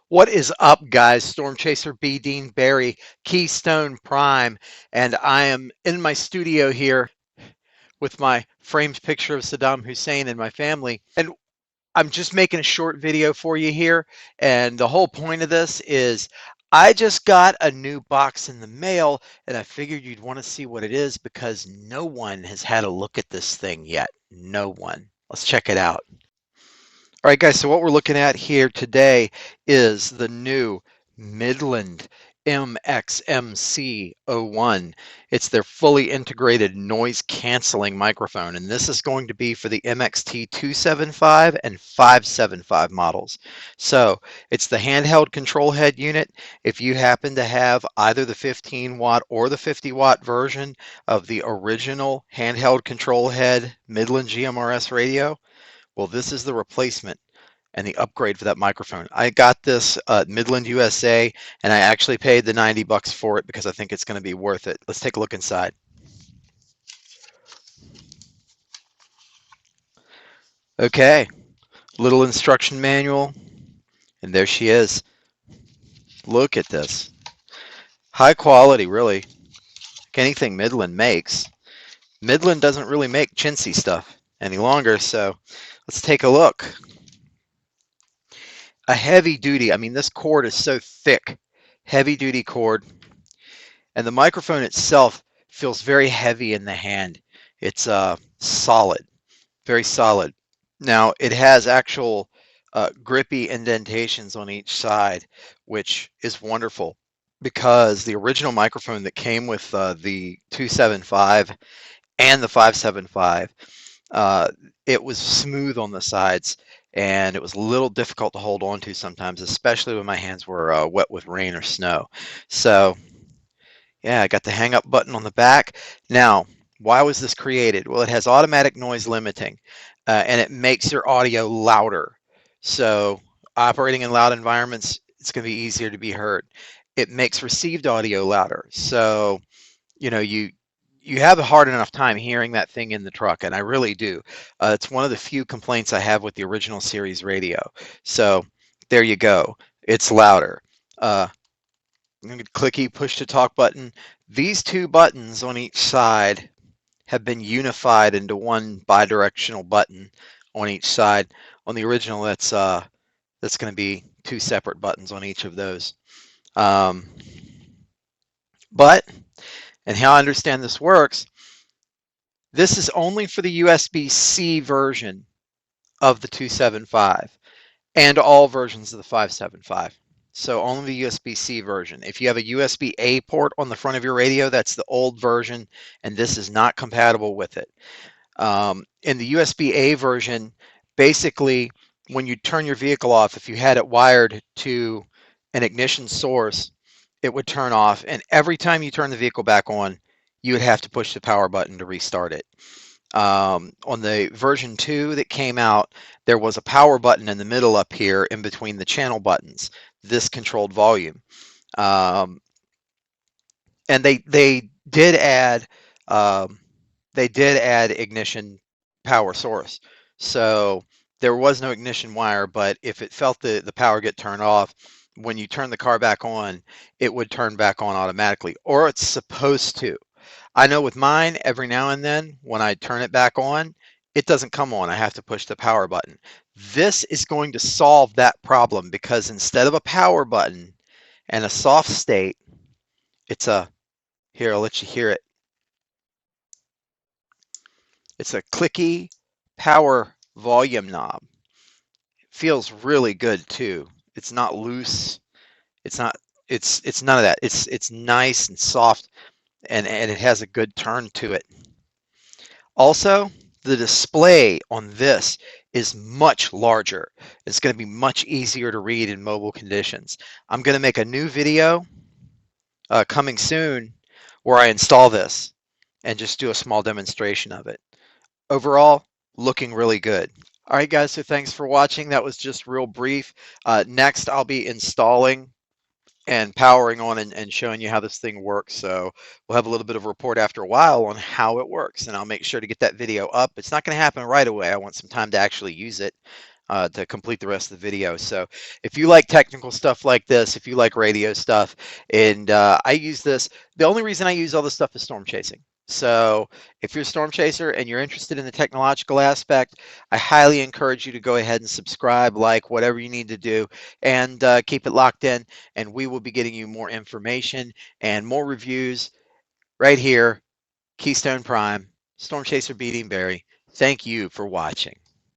What is up, guys? Storm Chaser B. Dean Barry, Keystone Prime, and I am in my studio here with my framed picture of Saddam Hussein and my family. And I'm just making a short video for you here. And the whole point of this is I just got a new box in the mail, and I figured you'd want to see what it is because no one has had a look at this thing yet. No one. Let's check it out. All right, guys, so what we're looking at here today is the new Midland MXMC01. It's their fully integrated noise canceling microphone, and this is going to be for the MXT 275 and 575 models. So it's the handheld control head unit. If you happen to have either the 15 watt or the 50 watt version of the original handheld control head Midland GMRS radio, well, this is the replacement and the upgrade for that microphone. I got this Midland USA, and I actually paid the $90 for it because I think it's going to be worth it. Let's take a look inside. Okay, little instruction manual, and there she is. Look at this. High quality, really. Like anything Midland makes. Midland doesn't really make chintzy stuff any longer, so let's take a look. A heavy duty, I mean, this cord is so thick, heavy duty cord, and the microphone itself feels very heavy in the hand. It's solid, very solid. Now it has actual grippy indentations on each side, which is wonderful because the original microphone that came with the 275 and the 575, it was smooth on the sides, and it was a little difficult to hold on to sometimes, especially when my hands were wet with rain or snow. So yeah, I got the hang up button on the back. Now, why was this created? Well, it has automatic noise limiting, and it makes your audio louder. So operating in loud environments, it's going to be easier to be heard. It makes received audio louder. So, you know, you have a hard enough time hearing that thing in the truck, and I really do. It's one of the few complaints I have with the original series radio. So there you go. It's louder. Clicky push to talk button. These two buttons on each side have been unified into one bidirectional button on each side. On the original, that's going to be two separate buttons on each of those. But, and how I understand this works, this is only for the USB-C version of the 275 and all versions of the 575. So only the USB-C version. If you have a USB-A port on the front of your radio, that's the old version, and this is not compatible with it. In the USB-A version, basically, when you turn your vehicle off, if you had it wired to an ignition source, it would turn off, and every time you turn the vehicle back on, you would have to push the power button to restart it. On the version 2 that came out, there was a power button in the middle up here in between the channel buttons. This controlled volume. And they did add ignition power source. So there was no ignition wire, but if it felt the power get turned off, when you turn the car back on, it would turn back on automatically, or it's supposed to. I know with mine, every now and then, when I turn it back on, it doesn't come on. I have to push the power button. This is going to solve that problem because instead of a power button and a soft state, it's a, here, I'll let you hear it. It's a clicky power volume knob. It feels really good too. It's not loose. It's not, it's none of that. It's nice and soft, and it has a good turn to it. Also, the display on this is much larger. It's going to be much easier to read in mobile conditions. I'm going to make a new video coming soon where I install this and just do a small demonstration of it. Overall, looking really good. All right, guys, so thanks for watching. That was just real brief. Next, I'll be installing and powering on and showing you how this thing works. So we'll have a little bit of a report after a while on how it works, and I'll make sure to get that video up. It's not going to happen right away. I want some time to actually use it. to complete the rest of the video. So if you like technical stuff like this, if you like radio stuff, and I use this, the only reason I use all this stuff is storm chasing. So if you're a storm chaser and you're interested in the technological aspect, I highly encourage you to go ahead and subscribe, like, whatever you need to do, and keep it locked in. And we will be getting you more information and more reviews right here, Keystone Prime, Storm Chaser Beating Barry. Thank you for watching.